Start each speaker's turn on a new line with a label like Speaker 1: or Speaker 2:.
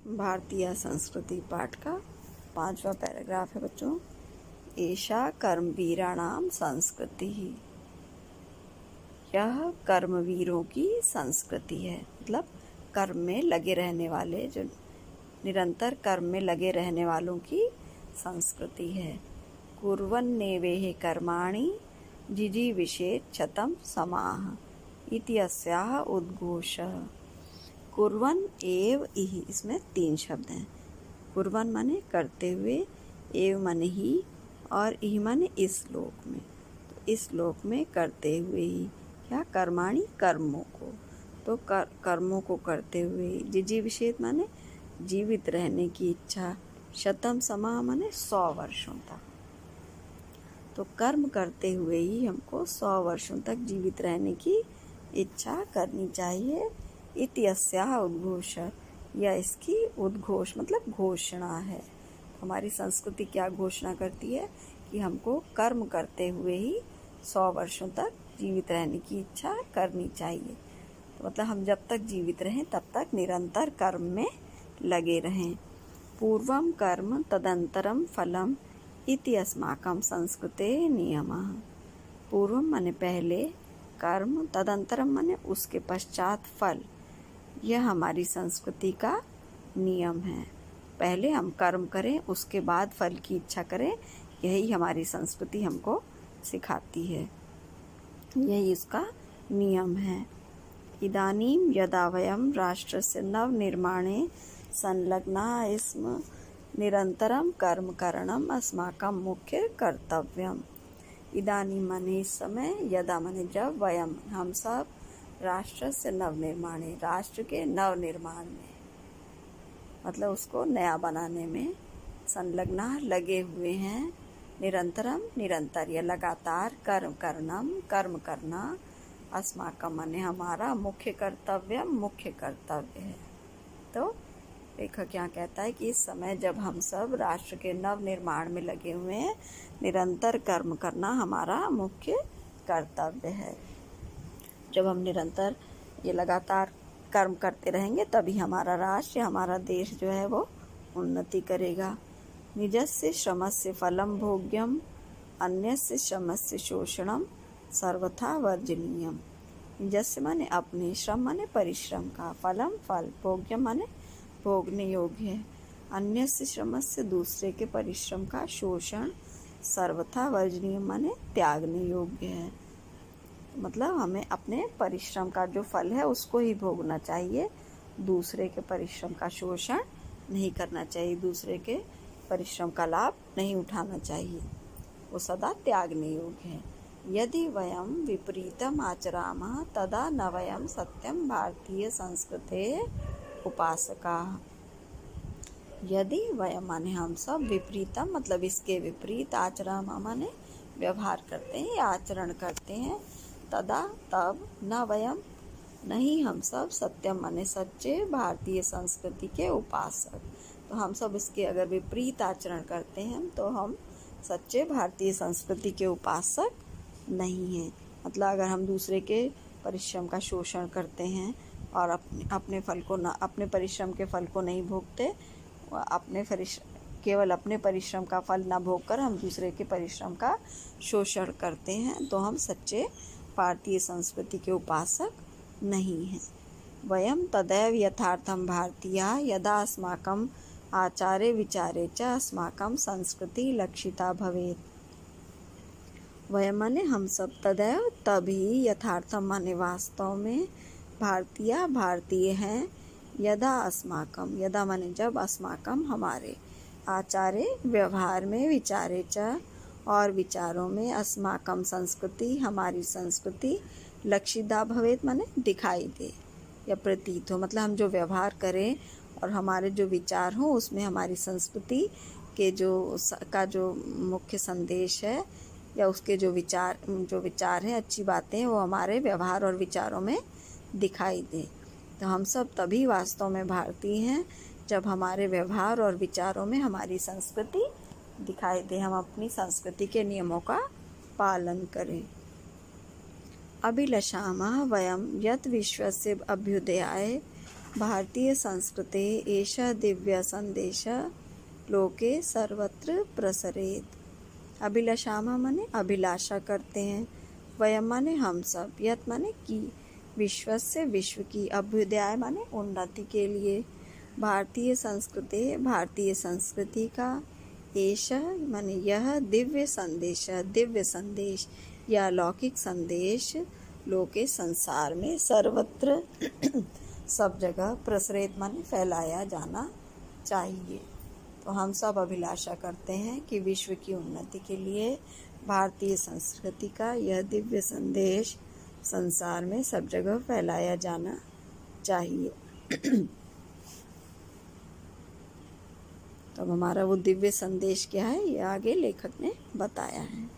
Speaker 1: भारतीय संस्कृति पाठ का 5वां पैराग्राफ है बच्चों। एषा कर्मवीराणाम संस्कृति ही, यह कर्मवीरों की संस्कृति है। मतलब कर्म में लगे रहने वाले, जो निरंतर कर्म में लगे रहने वालों की संस्कृति है। कुर्वन्नेवेह कर्माणि जिजीविषेत् शतं समाः इति अस्याः उद्घोषः। कुर्वन् एव इहि, इसमें 3 शब्द हैं। कुर्वन् माने करते हुए, एव माने ही, और इहि माने इस लोक में। तो इस लोक में करते हुए ही, क्या कर्माणि कर्मों को, तो कर्मों को करते हुए। जिजीविषेत् माने जीवित रहने की इच्छा। शतम समाः माने 100 वर्षों तक। तो कर्म करते हुए ही हमको 100 वर्षों तक जीवित रहने की इच्छा करनी चाहिए। इति अस्याः उद्घोष, या इसकी उद्घोष मतलब घोषणा है। हमारी संस्कृति क्या घोषणा करती है कि हमको कर्म करते हुए ही 100 वर्षों तक जीवित रहने की इच्छा करनी चाहिए। तो मतलब हम जब तक जीवित रहें तब तक निरंतर कर्म में लगे रहें। पूर्वम कर्म तदंतरम फलम इति अस्माकं संस्कृते नियमः। पूर्वम माने पहले, कर्म तदंतरम माने उसके पश्चात फल। यह हमारी संस्कृति का नियम है। पहले हम कर्म करें, उसके बाद फल की इच्छा करें, यही हमारी संस्कृति हमको सिखाती है। यही इसका नियम है। इदानीं यदा वयं राष्ट्रस्य नवनिर्माणे संलग्नाः स्मः निरंतरं कर्म करणम् अस्माकं मुख्य कर्तव्यम्। इदानीं माने इस समय, यदा माने जब, वयम हम सब, राष्ट्र से नवनिर्माणे राष्ट्र के नवनिर्माण में, मतलब उसको नया बनाने में, संलग्ना लगे हुए हैं, निरंतरम निरंतर या लगातार, कर्म करना, अस्माकं माने हमारा, मुख्य कर्तव्य है। तो लेखक यहाँ कहता है कि इस समय जब हम सब राष्ट्र के नव निर्माण में लगे हुए हैं, निरंतर कर्म करना हमारा मुख्य कर्तव्य है। जब हम निरंतर ये लगातार कर्म करते रहेंगे तभी हमारा राष्ट्र, हमारा देश जो है वो उन्नति करेगा। निजस्य श्रमस्य फलम भोग्यम अन्यस्य श्रमस्य शोषणम सर्वथा वर्जनीयम। निजस्य माने अपने, श्रम माने परिश्रम का, फलम फल, भोग्यम माने भोगने योग्य है, अन्यस्य श्रमस्य दूसरे के परिश्रम का, शोषण सर्वथा वर्जनीय माने त्यागने योग्य है। मतलब हमें अपने परिश्रम का जो फल है उसको ही भोगना चाहिए, दूसरे के परिश्रम का शोषण नहीं करना चाहिए, दूसरे के परिश्रम का लाभ नहीं उठाना चाहिए, वो सदा त्यागने योग्य है। यदि वयं विपरीतम आचरामः तदा न वयं सत्यं भारतीय संस्कृतेः उपासकाः। यदि वयं माने हम सब, विपरीतम मतलब इसके विपरीत, आचरामः माने व्यवहार करते हैं या आचरण करते हैं, तदा तब, न वयम नहीं हम सब, सत्यम माने सच्चे, भारतीय संस्कृति के उपासक। तो हम सब इसके अगर विपरीत आचरण करते हैं तो हम सच्चे भारतीय संस्कृति के उपासक नहीं हैं। मतलब अगर हम दूसरे के परिश्रम का शोषण करते हैं और अपने परिश्रम के फल को नहीं भोगते, केवल अपने परिश्रम का फल न भोगकर हम दूसरे के परिश्रम का शोषण करते हैं, तो हम सच्चे भारतीय संस्कृति के उपासक नहीं हैं। वयं तदैव यथार्थं भारतीयाः यदा अस्माकं आचारे विचारे च अस्माकं संस्कृति लक्षिता भवेत्। वयं माने हम सब, तदैव तभी, यथार्थम माने वास्तव में, भारतीय हैं, यदा अस्माकं, यदा माने जब, अस्माकं हमारे, आचारे व्यवहार में, विचारे च और विचारों में, अस्माकं संस्कृति हमारी संस्कृति, लक्षिता भवेत माने दिखाई दे या प्रतीत हो। मतलब हम जो व्यवहार करें और हमारे जो विचार हो उसमें हमारी संस्कृति के जो मुख्य संदेश है या उसके जो विचार हैं, अच्छी बातें हैं, वो हमारे व्यवहार और विचारों में दिखाई दे। तो हम सब तभी वास्तव में भारतीय हैं जब हमारे व्यवहार और विचारों में हमारी संस्कृति दिखाई दे, हम अपनी संस्कृति के नियमों का पालन करें। अभिलषामः वयं यत् विश्वस्य अभ्युदयाय भारतीय संस्कृते एषः दिव्य संदेशः लोके सर्वत्र प्रसरेत्। अभिलाषामः माने अभिलाषा करते हैं, वयम माने हम सब, यत् माने की, विश्वस्य विश्व की, अभ्युदय माने उन्नति के लिए। भारतीय संस्कृति का, एषः माने यह, दिव्य संदेश या लौकिक संदेश, लोके संसार में, सर्वत्र सब जगह, प्रसरित माने फैलाया जाना चाहिए। तो हम सब अभिलाषा करते हैं कि विश्व की उन्नति के लिए भारतीय संस्कृति का यह दिव्य संदेश संसार में सब जगह फैलाया जाना चाहिए। तो हमारा वो दिव्य संदेश क्या है, ये आगे लेखक ने बताया है।